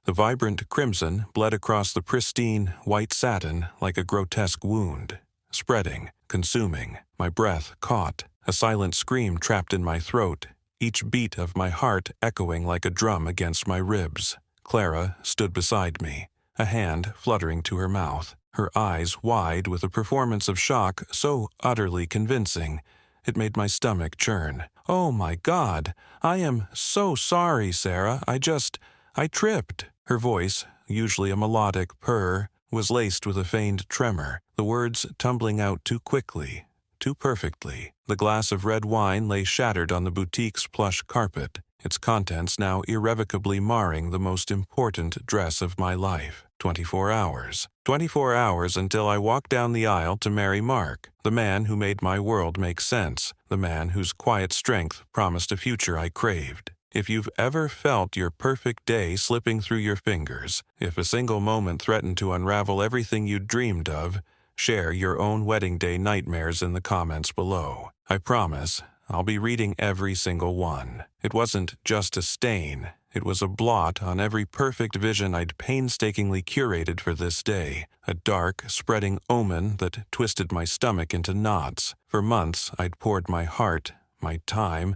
The vibrant crimson bled across the pristine white satin like a grotesque wound, spreading, consuming. My breath caught, a silent scream trapped in my throat, each beat of my heart echoing like a drum against my ribs. Clara stood beside me, a hand fluttering to her mouth, her eyes wide with a performance of shock so utterly convincing, it made my stomach churn. "Oh my God, I am so sorry, Sarah. I tripped." Her voice, usually a melodic purr, was laced with a feigned tremor, the words tumbling out too quickly, too perfectly. The glass of red wine lay shattered on the boutique's plush carpet, its contents now irrevocably marring the most important dress of my life. 24 hours. 24 hours until I walked down the aisle to marry Mark, the man who made my world make sense, the man whose quiet strength promised a future I craved. If you've ever felt your perfect day slipping through your fingers, if a single moment threatened to unravel everything you'd dreamed of, share your own wedding day nightmares in the comments below. I promise, I'll be reading every single one. It wasn't just a stain, it was a blot on every perfect vision I'd painstakingly curated for this day, a dark, spreading omen that twisted my stomach into knots. For months, I'd poured my heart, my time,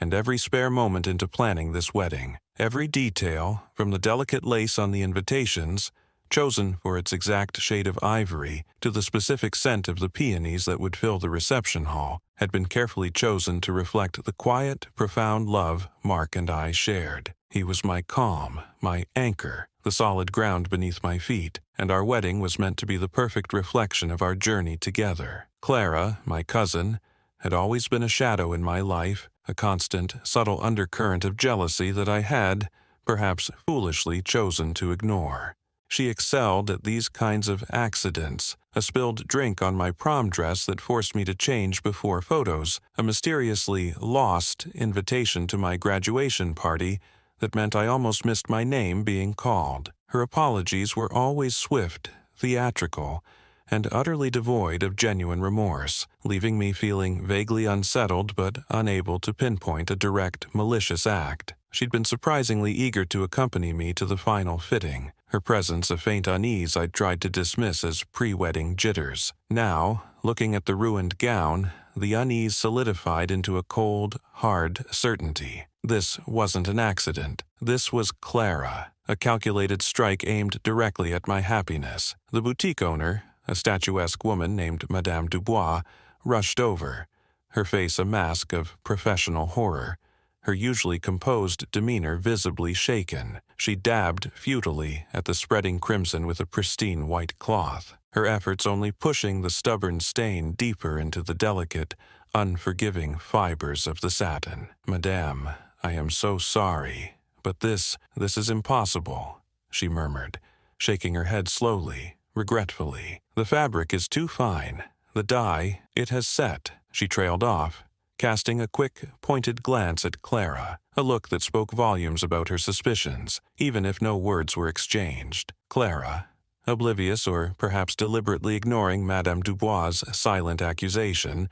and every spare moment into planning this wedding. Every detail, from the delicate lace on the invitations, chosen for its exact shade of ivory, to the specific scent of the peonies that would fill the reception hall, had been carefully chosen to reflect the quiet, profound love Mark and I shared. He was my calm, my anchor, the solid ground beneath my feet, and our wedding was meant to be the perfect reflection of our journey together. Clara, my cousin, had always been a shadow in my life, a constant, subtle undercurrent of jealousy that I had, perhaps foolishly, chosen to ignore. She excelled at these kinds of accidents, a spilled drink on my prom dress that forced me to change before photos, a mysteriously lost invitation to my graduation party that meant I almost missed my name being called. Her apologies were always swift, theatrical, and utterly devoid of genuine remorse, leaving me feeling vaguely unsettled but unable to pinpoint a direct, malicious act. She'd been surprisingly eager to accompany me to the final fitting, her presence a faint unease I'd tried to dismiss as pre-wedding jitters. Now, looking at the ruined gown, the unease solidified into a cold, hard certainty. This wasn't an accident. This was Clara, a calculated strike aimed directly at my happiness. The boutique owner, a statuesque woman named Madame Dubois, rushed over, her face a mask of professional horror, her usually composed demeanor visibly shaken. She dabbed futilely at the spreading crimson with a pristine white cloth, her efforts only pushing the stubborn stain deeper into the delicate, unforgiving fibers of the satin. "Madame, I am so sorry, but this is impossible," she murmured, shaking her head slowly, regretfully. "The fabric is too fine. The dye, it has set." She trailed off, casting a quick, pointed glance at Clara, a look that spoke volumes about her suspicions, even if no words were exchanged. Clara, oblivious or perhaps deliberately ignoring Madame Dubois' silent accusation,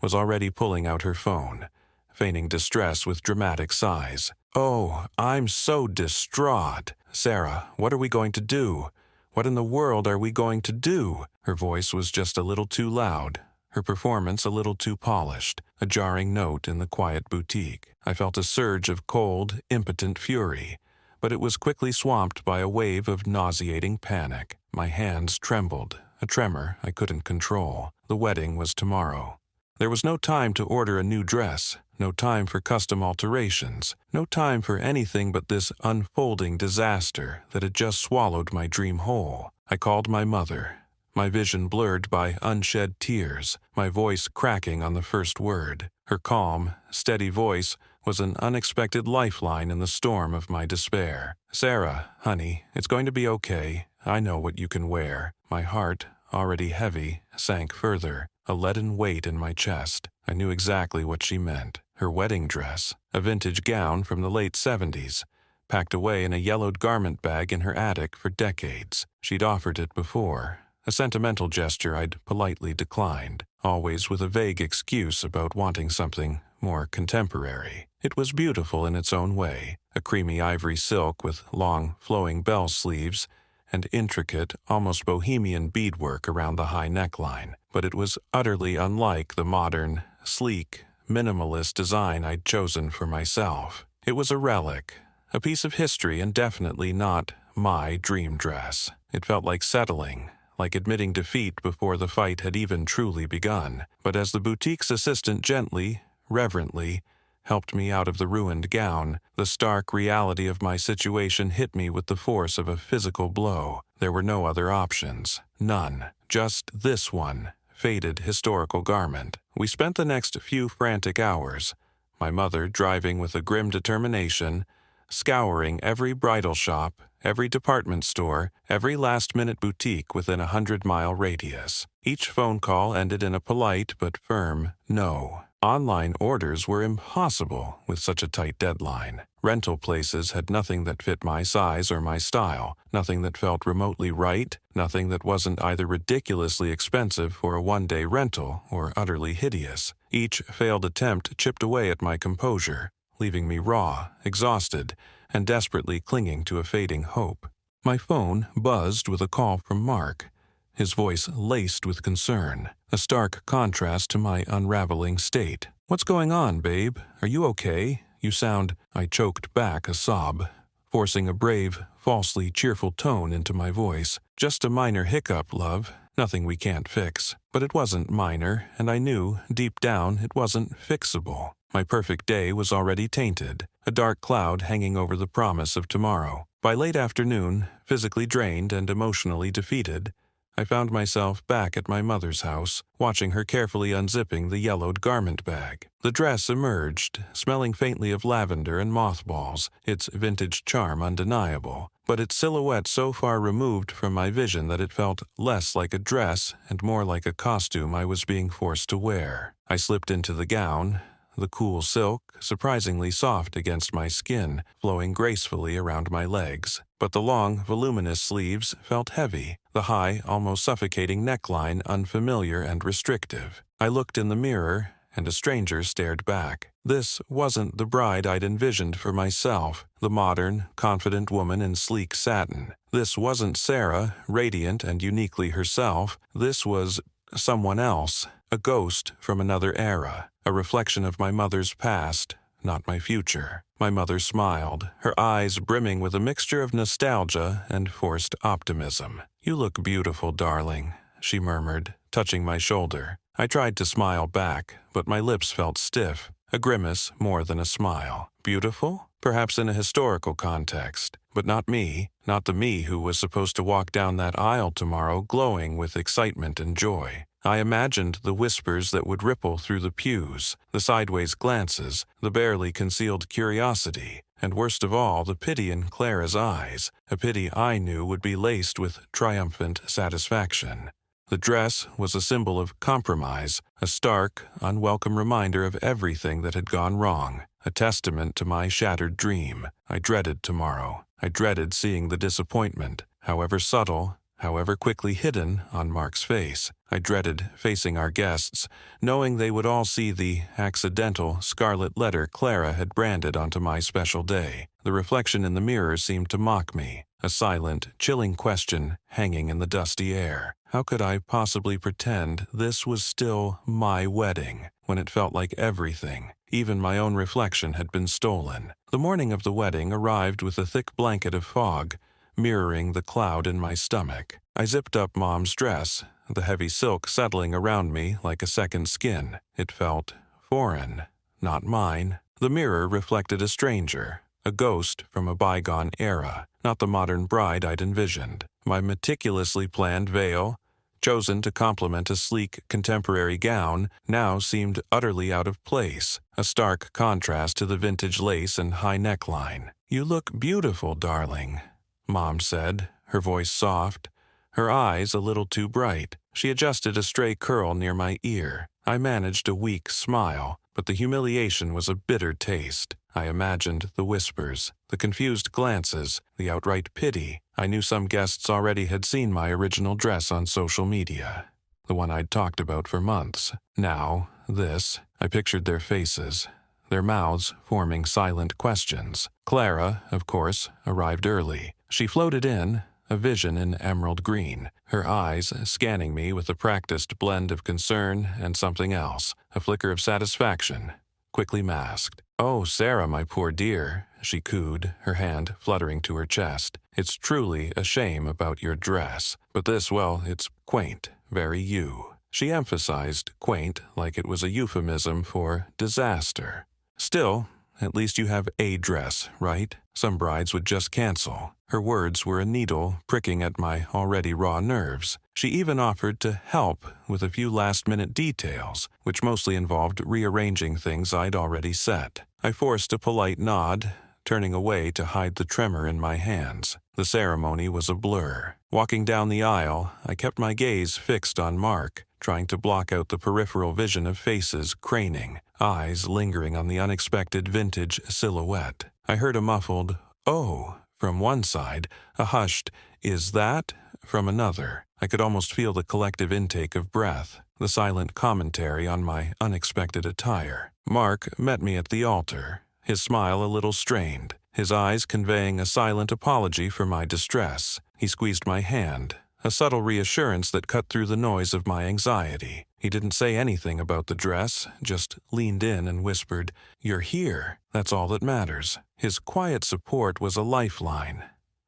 was already pulling out her phone, feigning distress with dramatic sighs. "Oh, I'm so distraught. Sarah, what are we going to do? What in the world are we going to do?" Her voice was just a little too loud, her performance a little too polished, a jarring note in the quiet boutique. I felt a surge of cold, impotent fury, but it was quickly swamped by a wave of nauseating panic. My hands trembled, a tremor I couldn't control. The wedding was tomorrow. There was no time to order a new dress, no time for custom alterations, no time for anything but this unfolding disaster that had just swallowed my dream whole. I called my mother, my vision blurred by unshed tears, my voice cracking on the first word. Her calm, steady voice was an unexpected lifeline in the storm of my despair. "Sarah, honey, it's going to be okay. I know what you can wear." My heart, already heavy, sank further, a leaden weight in my chest. I knew exactly what she meant. Her wedding dress, a vintage gown from the late 70s, packed away in a yellowed garment bag in her attic for decades. She'd offered it before, a sentimental gesture I'd politely declined, always with a vague excuse about wanting something more contemporary. It was beautiful in its own way, a creamy ivory silk with long, flowing bell sleeves and intricate, almost bohemian beadwork around the high neckline, but it was utterly unlike the modern, sleek, minimalist design I'd chosen for myself. It was a relic, a piece of history, and definitely not my dream dress. It felt like settling, like admitting defeat before the fight had even truly begun. But as the boutique's assistant gently, reverently, helped me out of the ruined gown, the stark reality of my situation hit me with the force of a physical blow. There were no other options. None. Just this one, faded historical garment. We spent the next few frantic hours, my mother driving with a grim determination, scouring every bridal shop, every department store, every last-minute boutique within a 100-mile radius. Each phone call ended in a polite but firm no. Online orders were impossible with such a tight deadline. Rental places had nothing that fit my size or my style, nothing that felt remotely right, nothing that wasn't either ridiculously expensive for a one-day rental or utterly hideous. Each failed attempt chipped away at my composure, leaving me raw, exhausted, and desperately clinging to a fading hope. My phone buzzed with a call from Mark, his voice laced with concern, a stark contrast to my unraveling state. "What's going on, babe? Are you okay? You sound—" I choked back a sob, forcing a brave, falsely cheerful tone into my voice. "Just a minor hiccup, love. Nothing we can't fix." But it wasn't minor, and I knew, deep down, it wasn't fixable. My perfect day was already tainted, a dark cloud hanging over the promise of tomorrow. By late afternoon, physically drained and emotionally defeated, I found myself back at my mother's house, watching her carefully unzipping the yellowed garment bag. The dress emerged, smelling faintly of lavender and mothballs, its vintage charm undeniable, but its silhouette so far removed from my vision that it felt less like a dress and more like a costume I was being forced to wear. I slipped into the gown, the cool silk, surprisingly soft against my skin, flowing gracefully around my legs. But the long, voluminous sleeves felt heavy, the high, almost suffocating neckline unfamiliar and restrictive. I looked in the mirror, and a stranger stared back. This wasn't the bride I'd envisioned for myself, the modern, confident woman in sleek satin. This wasn't Sarah, radiant and uniquely herself. This was someone else, a ghost from another era, a reflection of my mother's past, not my future. My mother smiled, her eyes brimming with a mixture of nostalgia and forced optimism. "You look beautiful, darling," she murmured, touching my shoulder. I tried to smile back, but my lips felt stiff, a grimace more than a smile. Beautiful? Perhaps in a historical context, but not me, not the me who was supposed to walk down that aisle tomorrow glowing with excitement and joy. I imagined the whispers that would ripple through the pews, the sideways glances, the barely concealed curiosity, and worst of all, the pity in Clara's eyes, a pity I knew would be laced with triumphant satisfaction. The dress was a symbol of compromise, a stark, unwelcome reminder of everything that had gone wrong, a testament to my shattered dream. I dreaded tomorrow. I dreaded seeing the disappointment, however subtle, however quickly hidden, on Mark's face. I dreaded facing our guests, knowing they would all see the accidental scarlet letter Clara had branded onto my special day. The reflection in the mirror seemed to mock me, a silent, chilling question hanging in the dusty air. How could I possibly pretend this was still my wedding, when it felt like everything, even my own reflection, had been stolen? The morning of the wedding arrived with a thick blanket of fog, mirroring the cloud in my stomach. I zipped up Mom's dress, the heavy silk settling around me like a second skin. It felt foreign, not mine. The mirror reflected a stranger, a ghost from a bygone era, not the modern bride I'd envisioned. My meticulously planned veil, chosen to complement a sleek contemporary gown, now seemed utterly out of place, a stark contrast to the vintage lace and high neckline. "You look beautiful, darling," Mom said, her voice soft, her eyes a little too bright. She adjusted a stray curl near my ear. I managed a weak smile, but the humiliation was a bitter taste. I imagined the whispers, the confused glances, the outright pity. I knew some guests already had seen my original dress on social media, the one I'd talked about for months. Now, this. I pictured their faces, their mouths forming silent questions. Clara, of course, arrived early. She floated in, a vision in emerald green, her eyes scanning me with a practiced blend of concern and something else, a flicker of satisfaction, quickly masked. "Oh, Sarah, my poor dear," she cooed, her hand fluttering to her chest. "It's truly a shame about your dress, but this, well, it's quaint, very you." She emphasized quaint like it was a euphemism for disaster. "Still, at least you have a dress, right? Some brides would just cancel." Her words were a needle pricking at my already raw nerves. She even offered to help with a few last-minute details, which mostly involved rearranging things I'd already set. I forced a polite nod, turning away to hide the tremor in my hands. The ceremony was a blur. Walking down the aisle, I kept my gaze fixed on Mark, trying to block out the peripheral vision of faces craning, eyes lingering on the unexpected vintage silhouette. I heard a muffled, "Oh," from one side, a hushed, "Is that?" from another. I could almost feel the collective intake of breath, the silent commentary on my unexpected attire. Mark met me at the altar, his smile a little strained, his eyes conveying a silent apology for my distress. He squeezed my hand, a subtle reassurance that cut through the noise of my anxiety. He didn't say anything about the dress, just leaned in and whispered, "You're here. That's all that matters." His quiet support was a lifeline,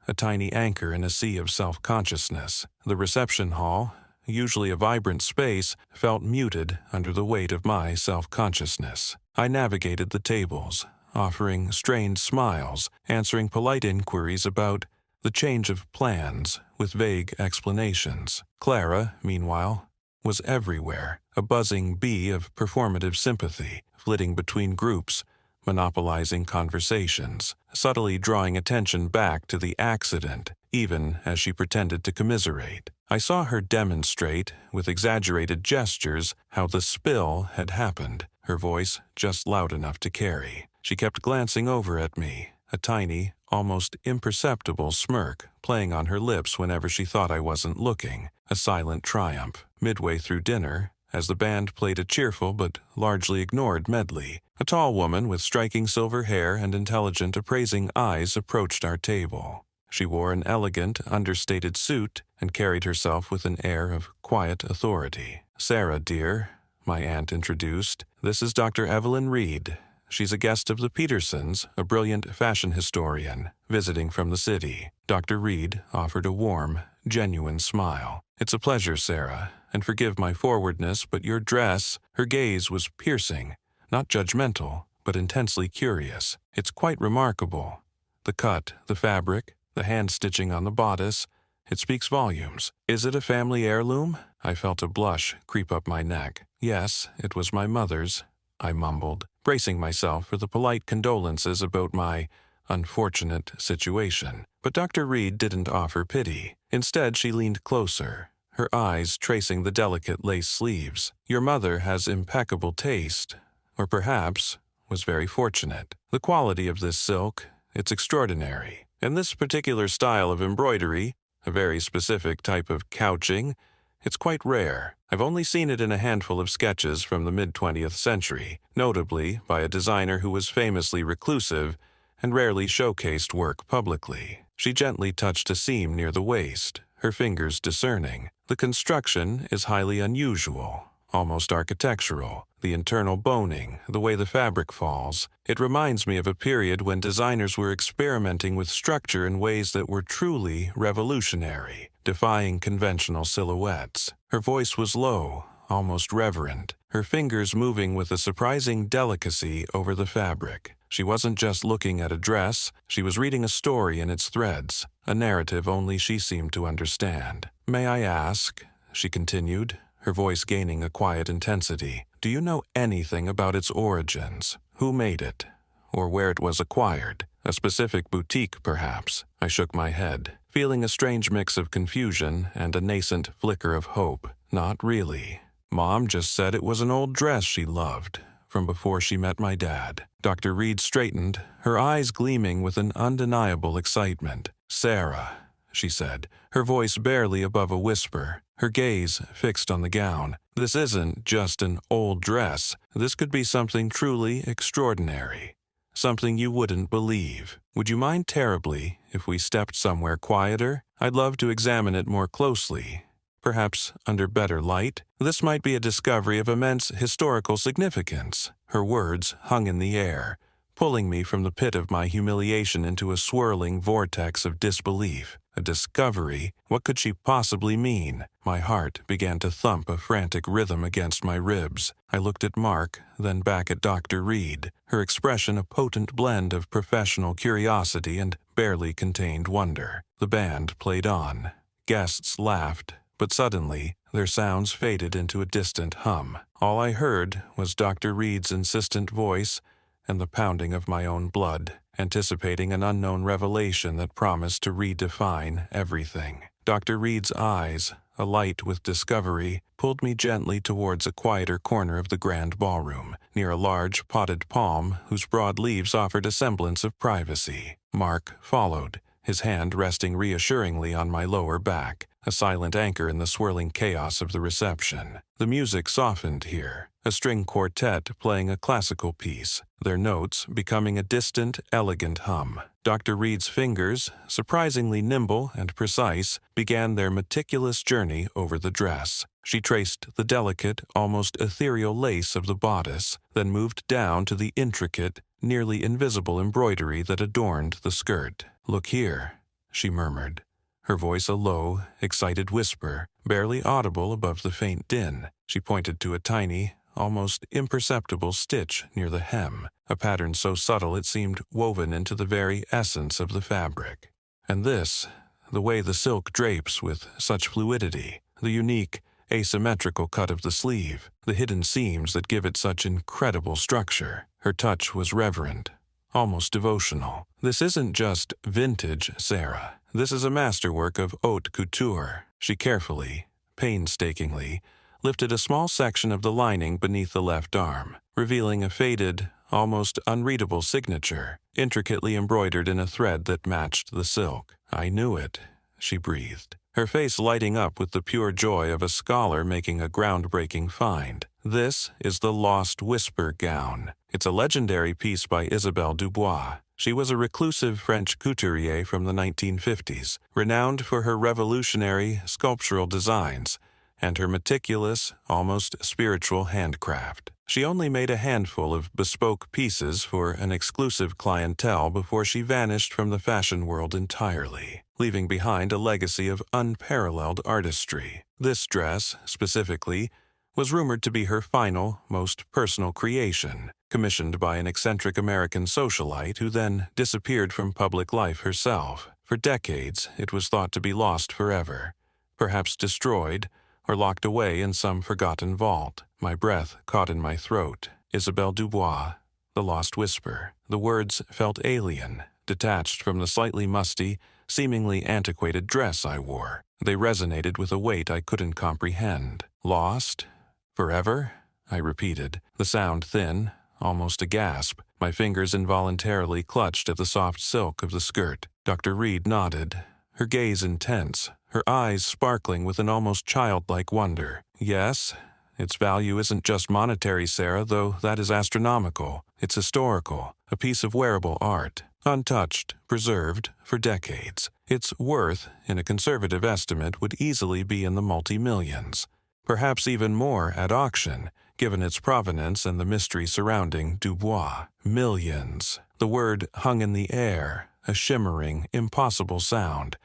a tiny anchor in a sea of self-consciousness. The reception hall, usually a vibrant space, felt muted under the weight of my self-consciousness. I navigated the tables, offering strained smiles, answering polite inquiries about the change of plans with vague explanations. Clara, meanwhile, was everywhere, a buzzing bee of performative sympathy, flitting between groups, monopolizing conversations, subtly drawing attention back to the accident, even as she pretended to commiserate. I saw her demonstrate, with exaggerated gestures, how the spill had happened, her voice just loud enough to carry. She kept glancing over at me, a tiny, almost imperceptible smirk playing on her lips whenever she thought I wasn't looking, a silent triumph. Midway through dinner, as the band played a cheerful but largely ignored medley, a tall woman with striking silver hair and intelligent, appraising eyes approached our table. She wore an elegant, understated suit and carried herself with an air of quiet authority. "Sarah, dear," my aunt introduced, "this is Dr. Evelyn Reed. She's a guest of the Petersons, a brilliant fashion historian, visiting from the city." Dr. Reed offered a warm, genuine smile. "It's a pleasure, Sarah, and forgive my forwardness, but your dress," her gaze was piercing, not judgmental, but intensely curious. "It's quite remarkable. The cut, the fabric, the hand-stitching on the bodice, it speaks volumes. Is it a family heirloom?" I felt a blush creep up my neck. "Yes, it was my mother's," I mumbled, bracing myself for the polite condolences about my unfortunate situation. But Dr. Reed didn't offer pity. Instead, she leaned closer, her eyes tracing the delicate lace sleeves. "Your mother has impeccable taste, or perhaps was very fortunate. The quality of this silk, it's extraordinary. And this particular style of embroidery, a very specific type of couching, it's quite rare. I've only seen it in a handful of sketches from the mid-20th century, notably by a designer who was famously reclusive and rarely showcased work publicly." She gently touched a seam near the waist, her fingers discerning. "The construction is highly unusual, almost architectural. The internal boning, the way the fabric falls. It reminds me of a period when designers were experimenting with structure in ways that were truly revolutionary, defying conventional silhouettes." Her voice was low, almost reverent, her fingers moving with a surprising delicacy over the fabric. She wasn't just looking at a dress, she was reading a story in its threads, a narrative only she seemed to understand. "May I ask," she continued, her voice gaining a quiet intensity, "do you know anything about its origins? Who made it? Or where it was acquired? A specific boutique, perhaps?" I shook my head, feeling a strange mix of confusion and a nascent flicker of hope. "Not really. Mom just said it was an old dress she loved, from before she met my dad." Dr. Reed straightened, her eyes gleaming with an undeniable excitement. "Sarah, she said, her voice barely above a whisper, her gaze fixed on the gown. "This isn't just an old dress. This could be something truly extraordinary. Something you wouldn't believe. Would you mind terribly if we stepped somewhere quieter? I'd love to examine it more closely. Perhaps under better light. This might be a discovery of immense historical significance." Her words hung in the air, pulling me from the pit of my humiliation into a swirling vortex of disbelief. A discovery? What could she possibly mean? My heart began to thump a frantic rhythm against my ribs. I looked at Mark, then back at Dr. Reed, her expression a potent blend of professional curiosity and barely contained wonder. The band played on. Guests laughed, but suddenly their sounds faded into a distant hum. All I heard was Dr. Reed's insistent voice and the pounding of my own blood, anticipating an unknown revelation that promised to redefine everything. Dr. Reed's eyes, alight with discovery, pulled me gently towards a quieter corner of the grand ballroom, near a large potted palm whose broad leaves offered a semblance of privacy. Mark followed, his hand resting reassuringly on my lower back, a silent anchor in the swirling chaos of the reception. The music softened here, a string quartet playing a classical piece, their notes becoming a distant, elegant hum. Dr. Reed's fingers, surprisingly nimble and precise, began their meticulous journey over the dress. She traced the delicate, almost ethereal lace of the bodice, then moved down to the intricate, nearly invisible embroidery that adorned the skirt. "Look here," she murmured, her voice a low, excited whisper, barely audible above the faint din. She pointed to a tiny, almost imperceptible stitch near the hem, a pattern so subtle it seemed woven into the very essence of the fabric. "And this, the way the silk drapes with such fluidity, the unique, asymmetrical cut of the sleeve, the hidden seams that give it such incredible structure." Her touch was reverent, almost devotional. "This isn't just vintage, Sarah. This is a masterwork of haute couture." She carefully, painstakingly, lifted a small section of the lining beneath the left arm, revealing a faded, almost unreadable signature, intricately embroidered in a thread that matched the silk. "I knew it," she breathed, her face lighting up with the pure joy of a scholar making a groundbreaking find. "This is the Lost Whisper gown. It's a legendary piece by Isabelle Dubois. She was a reclusive French couturier from the 1950s, renowned for her revolutionary sculptural designs and her meticulous, almost spiritual handcraft. She only made a handful of bespoke pieces for an exclusive clientele before she vanished from the fashion world entirely, leaving behind a legacy of unparalleled artistry. This dress, specifically, was rumored to be her final, most personal creation, commissioned by an eccentric American socialite who then disappeared from public life herself. For decades, it was thought to be lost forever, perhaps destroyed, or locked away in some forgotten vault. My breath caught in my throat. Isabelle Dubois, the Lost Whisper. The words felt alien, detached from the slightly musty, seemingly antiquated dress I wore. They resonated with a weight I couldn't comprehend. "Lost? Forever?" I repeated, the sound thin, almost a gasp. My fingers involuntarily clutched at the soft silk of the skirt. Dr. Reed nodded, her gaze intense, her eyes sparkling with an almost childlike wonder. "Yes, its value isn't just monetary, Sarah, though that is astronomical. It's historical, a piece of wearable art, untouched, preserved for decades. Its worth, in a conservative estimate, would easily be in the multi-millions, perhaps even more at auction, given its provenance and the mystery surrounding Dubois. Millions. The word hung in the air, a shimmering, impossible sound,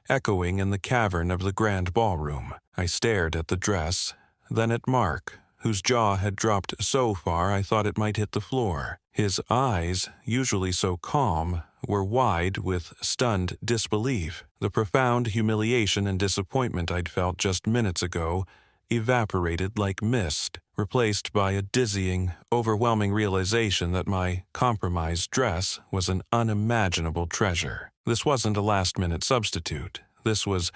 echoing in the cavern of the grand ballroom. I stared at the dress, then at Mark, whose jaw had dropped so far I thought it might hit the floor. His eyes, usually so calm, were wide with stunned disbelief. The profound humiliation and disappointment I'd felt just minutes ago evaporated like mist, replaced by a dizzying, overwhelming realization that my compromised dress was an unimaginable treasure. This wasn't a last-minute substitute. This was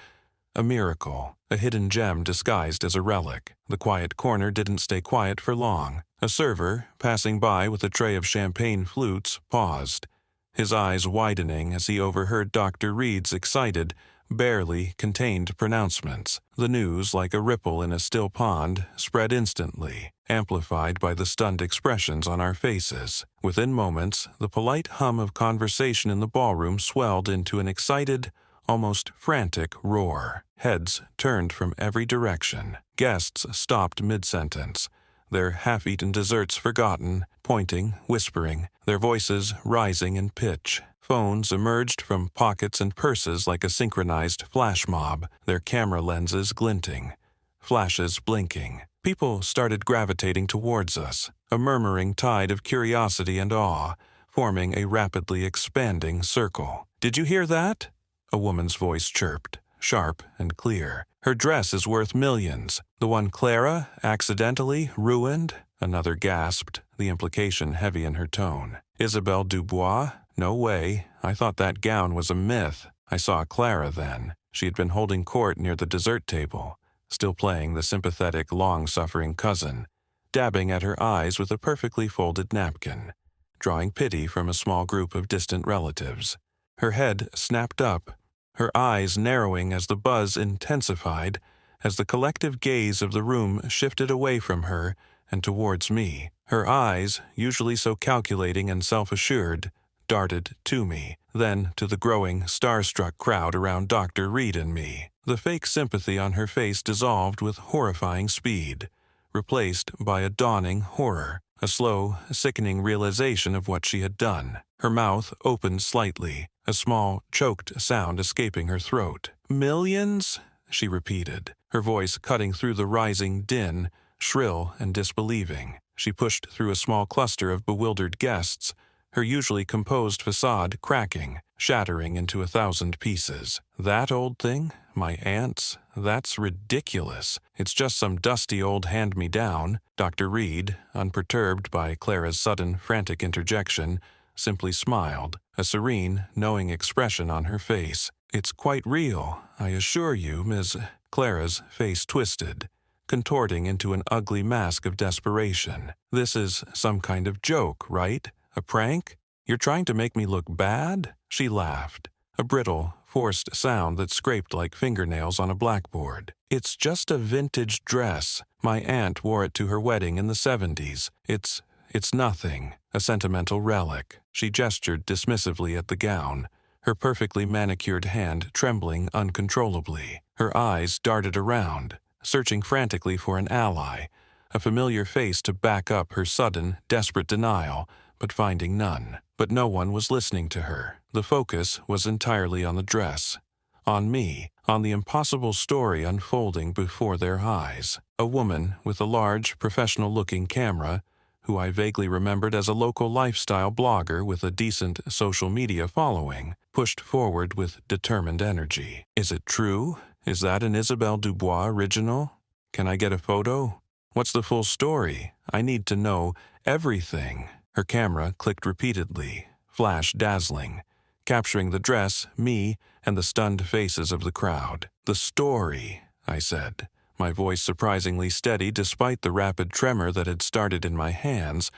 a miracle, a hidden gem disguised as a relic. The quiet corner didn't stay quiet for long. A server, passing by with a tray of champagne flutes, paused, his eyes widening as he overheard Dr. Reed's excited, barely contained pronouncements. The news, like a ripple in a still pond, spread instantly, amplified by the stunned expressions on our faces. Within moments, the polite hum of conversation in the ballroom swelled into an excited, almost frantic roar. Heads turned from every direction. Guests stopped mid-sentence, their half-eaten desserts forgotten, pointing, whispering, their voices rising in pitch. Phones emerged from pockets and purses like a synchronized flash mob, their camera lenses glinting, flashes blinking. People started gravitating towards us, a murmuring tide of curiosity and awe, forming a rapidly expanding circle. "Did you hear that?" A woman's voice chirped, sharp and clear. "Her dress is worth millions. The one Clara accidentally ruined?" Another gasped, the implication heavy in her tone. "Isabelle Dubois? No way. I thought that gown was a myth." I saw Clara then. She had been holding court near the dessert table, still playing the sympathetic, long-suffering cousin, dabbing at her eyes with a perfectly folded napkin, drawing pity from a small group of distant relatives. Her head snapped up, her eyes narrowing as the buzz intensified, as the collective gaze of the room shifted away from her and towards me. Her eyes, usually so calculating and self-assured, darted to me, then to the growing, starstruck crowd around Dr. Reed and me. The fake sympathy on her face dissolved with horrifying speed, replaced by a dawning horror, a slow, sickening realization of what she had done. Her mouth opened slightly, a small, choked sound escaping her throat. "Millions?" she repeated, her voice cutting through the rising din, shrill and disbelieving. She pushed through a small cluster of bewildered guests, her usually composed facade cracking, shattering into 1,000 pieces. "That old thing? My aunt's? That's ridiculous. It's just some dusty old hand-me-down." Dr. Reed, unperturbed by Clara's sudden, frantic interjection, simply smiled, a serene, knowing expression on her face. "It's quite real, I assure you, Ms." Clara's face twisted, contorting into an ugly mask of desperation. "This is some kind of joke, right? A prank? You're trying to make me look bad?" She laughed, a brittle, forced sound that scraped like fingernails on a blackboard. "It's just a vintage dress. My aunt wore it to her wedding in the 70s. It's nothing, a sentimental relic." She gestured dismissively at the gown, her perfectly manicured hand trembling uncontrollably. Her eyes darted around, searching frantically for an ally, a familiar face to back up her sudden, desperate denial, but finding none. But no one was listening to her. The focus was entirely on the dress, on me, on the impossible story unfolding before their eyes. A woman with a large, professional-looking camera, who I vaguely remembered as a local lifestyle blogger with a decent social media following, pushed forward with determined energy. "Is it true? Is that an Isabelle Dubois original? Can I get a photo? What's the full story? I need to know everything." Her camera clicked repeatedly, flash dazzling, capturing the dress, me, and the stunned faces of the crowd. "The story," I said, my voice surprisingly steady despite the rapid tremor that had started in my hands,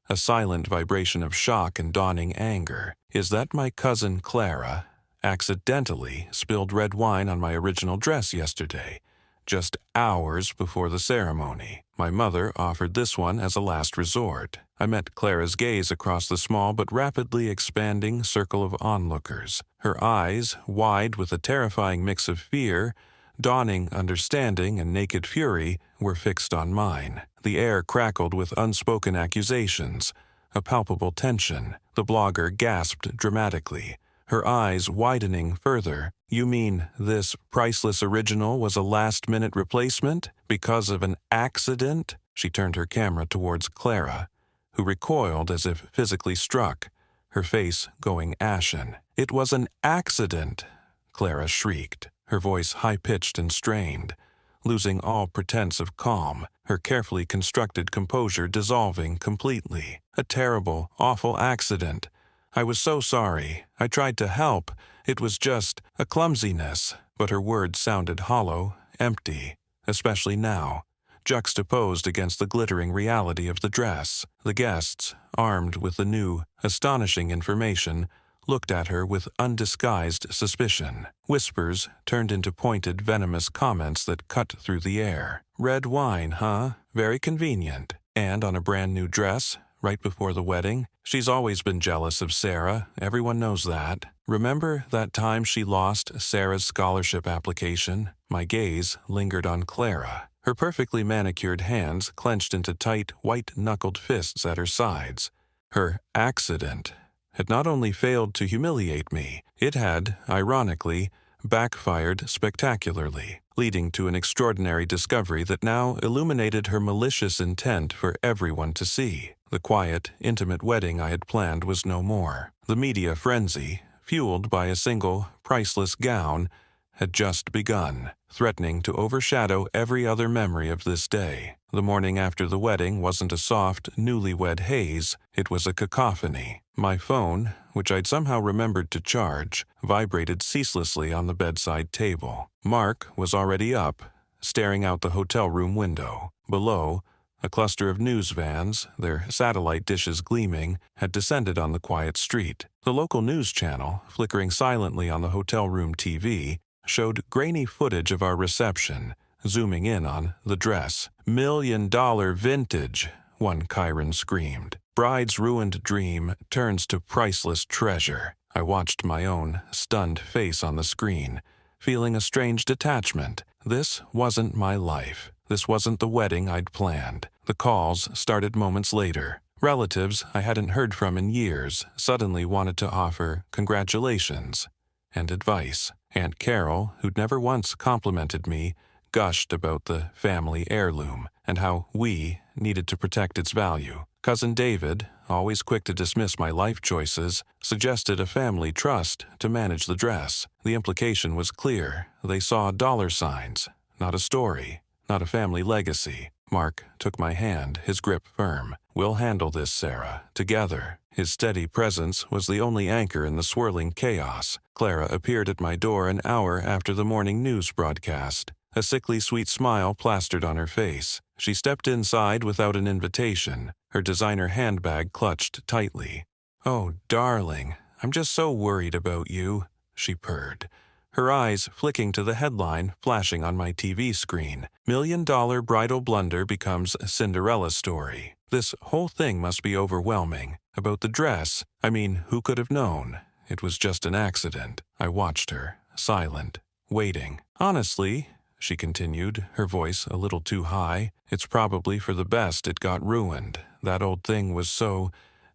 a silent vibration of shock and dawning anger. "Is that my cousin Clara accidentally spilled red wine on my original dress yesterday, just hours before the ceremony. My mother offered this one as a last resort." I met Clara's gaze across the small but rapidly expanding circle of onlookers. Her eyes, wide with a terrifying mix of fear, dawning understanding, and naked fury, were fixed on mine. The air crackled with unspoken accusations, a palpable tension. The blogger gasped dramatically, her eyes widening further. "You mean this priceless original was a last-minute replacement? Because of an accident?" She turned her camera towards Clara, who recoiled as if physically struck, her face going ashen. "It was an accident!" Clara shrieked, her voice high-pitched and strained, losing all pretense of calm, her carefully constructed composure dissolving completely. "A terrible, awful accident. I was so sorry. I tried to help. It was just a clumsiness." But her words sounded hollow, empty, especially now, juxtaposed against the glittering reality of the dress. The guests, armed with the new, astonishing information, looked at her with undisguised suspicion. Whispers turned into pointed, venomous comments that cut through the air. "Red wine, huh? Very convenient. And on a brand new dress, right before the wedding? She's always been jealous of Sarah, everyone knows that. Remember that time she lost Sarah's scholarship application?" My gaze lingered on Clara. Her perfectly manicured hands clenched into tight, white-knuckled fists at her sides. Her accident had not only failed to humiliate me, it had, ironically, backfired spectacularly, leading to an extraordinary discovery that now illuminated her malicious intent for everyone to see. The quiet, intimate wedding I had planned was no more. The media frenzy, fueled by a single, priceless gown, had just begun, threatening to overshadow every other memory of this day. The morning after the wedding wasn't a soft, newlywed haze, it was a cacophony. My phone, which I'd somehow remembered to charge, vibrated ceaselessly on the bedside table. Mark was already up, staring out the hotel room window. Below, a cluster of news vans, their satellite dishes gleaming, had descended on the quiet street. The local news channel, flickering silently on the hotel room TV, showed grainy footage of our reception, zooming in on the dress. $1,000,000 vintage, one Chiron screamed. Bride's ruined dream turns to priceless treasure. I watched my own stunned face on the screen, feeling a strange detachment. This wasn't my life. This wasn't the wedding I'd planned. The calls started moments later. Relatives I hadn't heard from in years suddenly wanted to offer congratulations and advice. Aunt Carol, who'd never once complimented me, gushed about the family heirloom and how we needed to protect its value. Cousin David, always quick to dismiss my life choices, suggested a family trust to manage the dress. The implication was clear. They saw dollar signs, not a story, not a family legacy. Mark took my hand, his grip firm. "We'll handle this, Sarah, together." His steady presence was the only anchor in the swirling chaos. Clara appeared at my door an hour after the morning news broadcast. A sickly sweet smile plastered on her face. She stepped inside without an invitation, her designer handbag clutched tightly. "Oh, darling, I'm just so worried about you," she purred, her eyes flicking to the headline flashing on my TV screen. "$1,000,000 bridal blunder becomes Cinderella story." This whole thing must be overwhelming. About the dress, I mean, who could have known? It was just an accident. I watched her, silent, waiting. "Honestly," she continued, her voice a little too high, "it's probably for the best it got ruined. That old thing was so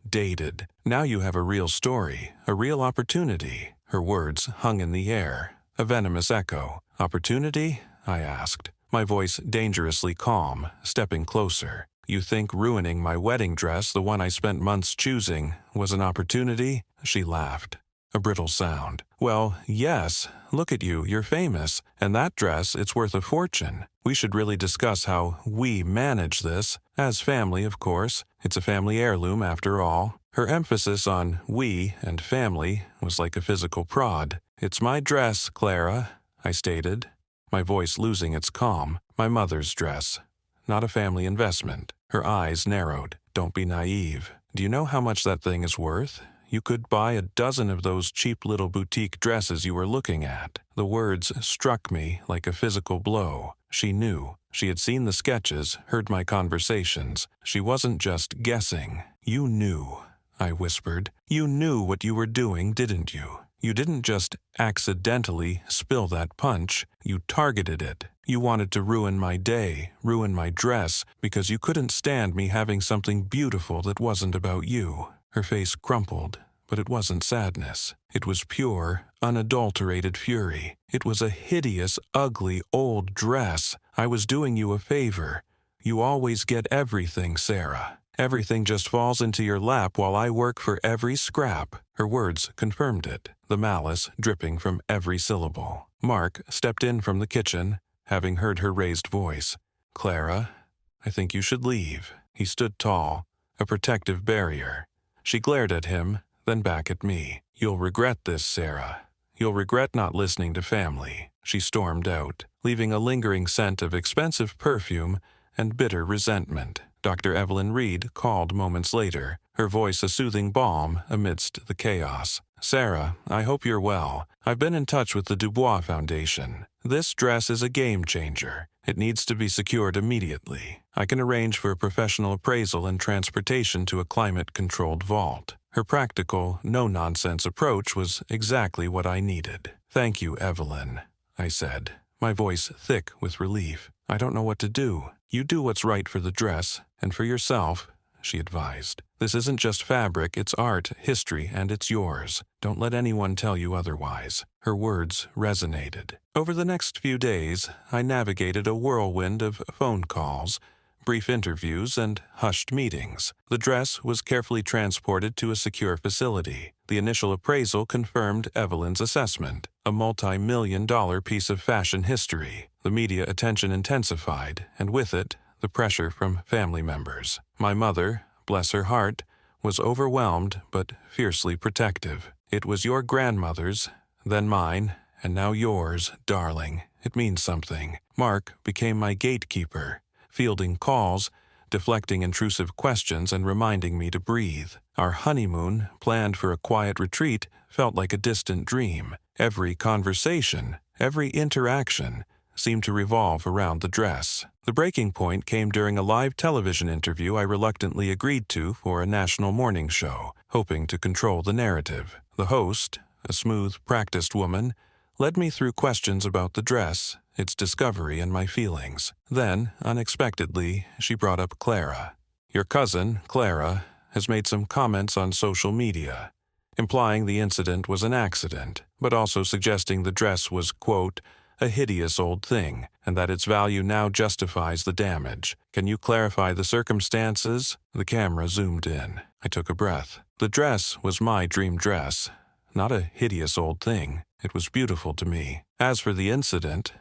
dated. Now you have a real story, a real opportunity." Her words hung in the air, a venomous echo. "Opportunity?" I asked, my voice dangerously calm, stepping closer. "You think ruining my wedding dress, the one I spent months choosing, was an opportunity?" She laughed, a brittle sound. "Well, yes. Look at you, you're famous. And that dress, it's worth a fortune. We should really discuss how we manage this. As family, of course. It's a family heirloom, after all." Her emphasis on we and family was like a physical prod. "It's my dress, Clara," I stated, my voice losing its calm. "My mother's dress. Not a family investment." Her eyes narrowed. "Don't be naive. Do you know how much that thing is worth? You could buy a dozen of those cheap little boutique dresses you were looking at." The words struck me like a physical blow. She knew. She had seen the sketches, heard my conversations. She wasn't just guessing. "You knew," I whispered. "You knew what you were doing, didn't you? You didn't just accidentally spill that punch. You targeted it. You wanted to ruin my day, ruin my dress, because you couldn't stand me having something beautiful that wasn't about you." Her face crumpled, but it wasn't sadness. It was pure, unadulterated fury. "It was a hideous, ugly, old dress. I was doing you a favor. You always get everything, Sarah. Everything just falls into your lap while I work for every scrap." Her words confirmed it, the malice dripping from every syllable. Mark stepped in from the kitchen, having heard her raised voice. "Clara, I think you should leave." He stood tall, a protective barrier. She glared at him, then back at me. "You'll regret this, Sarah. You'll regret not listening to family." She stormed out, leaving a lingering scent of expensive perfume and bitter resentment. Dr. Evelyn Reed called moments later, her voice a soothing balm amidst the chaos. Sarah, I hope you're well. I've been in touch with the Dubois Foundation. This dress is a game changer. It needs to be secured immediately. I can arrange for a professional appraisal and transportation to a climate-controlled vault. Her practical, no-nonsense approach was exactly what I needed. Thank you, Evelyn, I said, my voice thick with relief. I don't know what to do. You do what's right for the dress, and for yourself, she advised. This isn't just fabric, it's art, history, and it's yours. Don't let anyone tell you otherwise. Her words resonated. Over the next few days, I navigated a whirlwind of phone calls, brief interviews, and hushed meetings. The dress was carefully transported to a secure facility. The initial appraisal confirmed Evelyn's assessment, a multi-million-dollar piece of fashion history. The media attention intensified, and with it, the pressure from family members. My mother, bless her heart, was overwhelmed but fiercely protective. It was your grandmother's, then mine, and now yours, darling. It means something. Mark became my gatekeeper, fielding calls, deflecting intrusive questions, and reminding me to breathe. Our honeymoon, planned for a quiet retreat, felt like a distant dream. Every conversation, every interaction, seemed to revolve around the dress. The breaking point came during a live television interview I reluctantly agreed to for a national morning show, hoping to control the narrative. The host, a smooth, practiced woman, led me through questions about the dress, its discovery, and my feelings. Then, unexpectedly, she brought up Clara. Your cousin, Clara, has made some comments on social media, implying the incident was an accident, but also suggesting the dress was, quote, a hideous old thing, and that its value now justifies the damage. Can you clarify the circumstances? The camera zoomed in. I took a breath. The dress was my dream dress, not a hideous old thing. It was beautiful to me. As for the incident,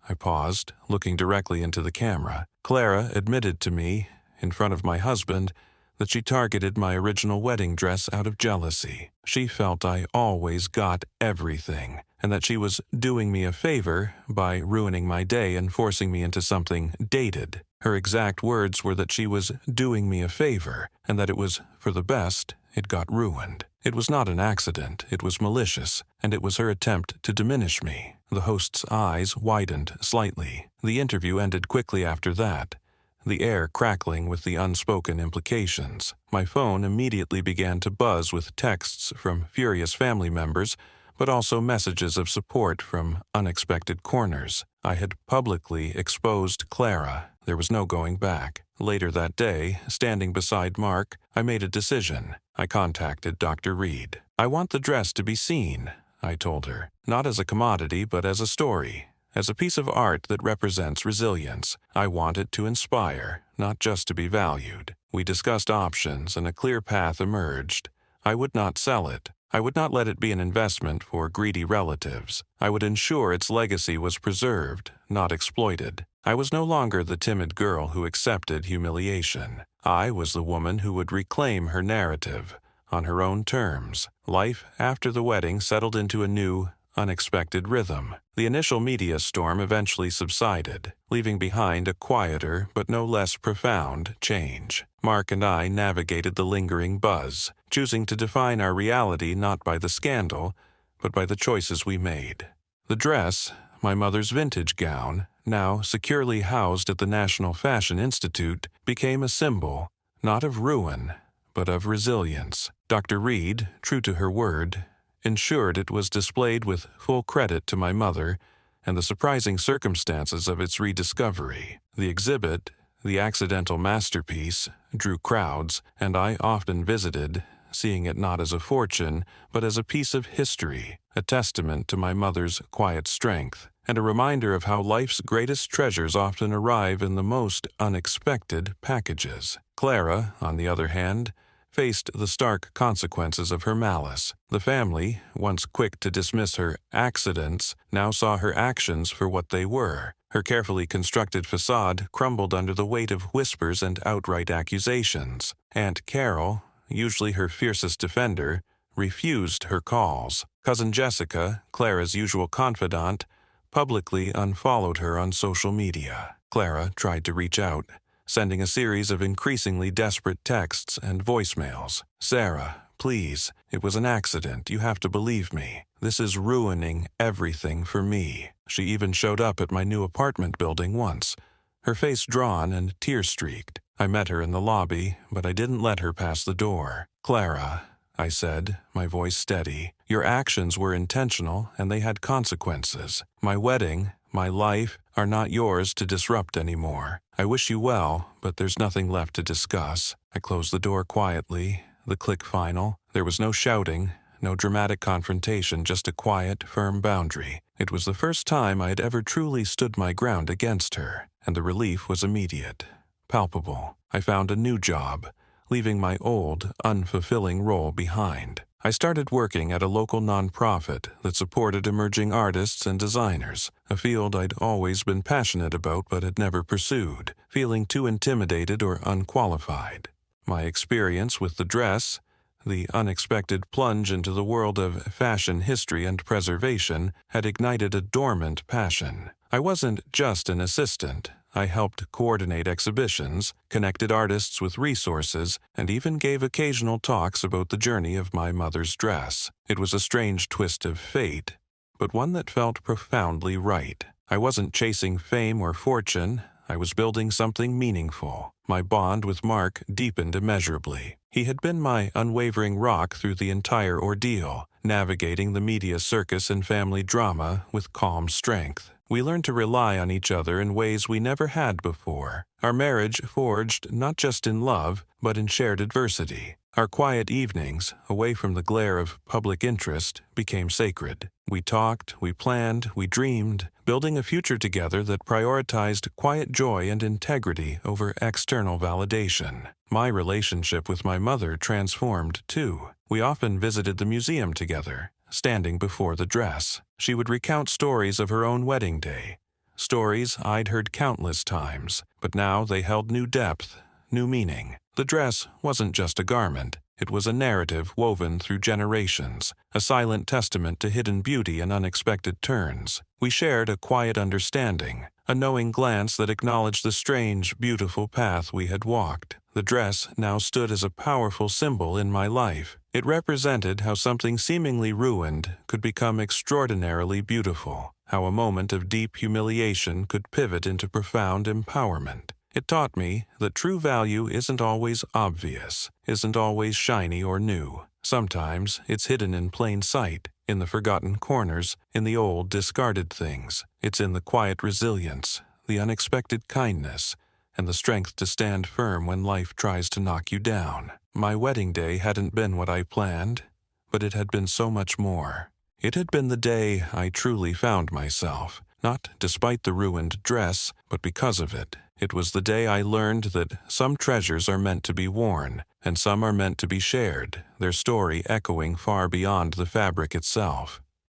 I paused, looking directly into the camera. Clara admitted to me, in front of my husband, that she targeted my original wedding dress out of jealousy. She felt I always got everything, and that she was doing me a favor by ruining my day and forcing me into something dated. Her exact words were that she was doing me a favor, and that it was for the best it got ruined. It was not an accident, it was malicious, and it was her attempt to diminish me. The host's eyes widened slightly. The interview ended quickly after that, the air crackling with the unspoken implications. My phone immediately began to buzz with texts from furious family members, but also messages of support from unexpected corners. I had publicly exposed Clara. There was no going back. Later that day, standing beside Mark, I made a decision. I contacted Dr. Reed. I want the dress to be seen, I told her, not as a commodity but as a story, as a piece of art that represents resilience. I want it to inspire, not just to be valued. We discussed options and a clear path emerged. I would not sell it. I would not let it be an investment for greedy relatives. I would ensure its legacy was preserved, not exploited. I was no longer the timid girl who accepted humiliation. I was the woman who would reclaim her narrative, on her own terms. Life after the wedding settled into a new, unexpected rhythm. The initial media storm eventually subsided, leaving behind a quieter but no less profound change. Mark and I navigated the lingering buzz, choosing to define our reality not by the scandal, but by the choices we made. The dress, my mother's vintage gown, now securely housed at the National Fashion Institute, became a symbol, not of ruin, but of resilience. Dr. Reed, true to her word, ensured it was displayed with full credit to my mother and the surprising circumstances of its rediscovery. The exhibit, the accidental masterpiece, drew crowds, and I often visited, seeing it not as a fortune, but as a piece of history, a testament to my mother's quiet strength, and a reminder of how life's greatest treasures often arrive in the most unexpected packages. Clara, on the other hand, faced the stark consequences of her malice. The family, once quick to dismiss her accidents, now saw her actions for what they were. Her carefully constructed facade crumbled under the weight of whispers and outright accusations. Aunt Carol, usually her fiercest defender, refused her calls. Cousin Jessica, Clara's usual confidant, publicly unfollowed her on social media. Clara tried to reach out, sending a series of increasingly desperate texts and voicemails. Sarah, please, it was an accident. You have to believe me. This is ruining everything for me." She even showed up at my new apartment building once, her face drawn and tear-streaked. I met her in the lobby, but I didn't let her pass the door. "Clara," I said, my voice steady, "your actions were intentional and they had consequences. My wedding, my life, are not yours to disrupt anymore. I wish you well, but there's nothing left to discuss." I closed the door quietly, the click final. There was no shouting, no dramatic confrontation, just a quiet, firm boundary. It was the first time I had ever truly stood my ground against her, and the relief was immediate, palpable. I found a new job, leaving my old, unfulfilling role behind. I started working at a local nonprofit that supported emerging artists and designers, a field I'd always been passionate about but had never pursued, feeling too intimidated or unqualified. My experience with the dress, the unexpected plunge into the world of fashion history and preservation, had ignited a dormant passion. I wasn't just an assistant. I helped coordinate exhibitions, connected artists with resources, and even gave occasional talks about the journey of my mother's dress. It was a strange twist of fate, but one that felt profoundly right. I wasn't chasing fame or fortune. I was building something meaningful. My bond with Mark deepened immeasurably. He had been my unwavering rock through the entire ordeal, navigating the media circus and family drama with calm strength. We learned to rely on each other in ways we never had before. Our marriage forged not just in love, but in shared adversity. Our quiet evenings, away from the glare of public interest, became sacred. We talked, we planned, we dreamed, building a future together that prioritized quiet joy and integrity over external validation. My relationship with my mother transformed, too. We often visited the museum together, standing before the dress. She would recount stories of her own wedding day, stories I'd heard countless times, but now they held new depth, new meaning. The dress wasn't just a garment. It was a narrative woven through generations, a silent testament to hidden beauty and unexpected turns. We shared a quiet understanding, a knowing glance that acknowledged the strange, beautiful path we had walked. The dress now stood as a powerful symbol in my life. It represented how something seemingly ruined could become extraordinarily beautiful, how a moment of deep humiliation could pivot into profound empowerment. It taught me that true value isn't always obvious, isn't always shiny or new. Sometimes it's hidden in plain sight, in the forgotten corners, in the old discarded things. It's in the quiet resilience, the unexpected kindness, and the strength to stand firm when life tries to knock you down. My wedding day hadn't been what I planned, but it had been so much more. It had been the day I truly found myself, not despite the ruined dress, but because of it. It was the day I learned that some treasures are meant to be worn, and some are meant to be shared, their story echoing far beyond the fabric itself.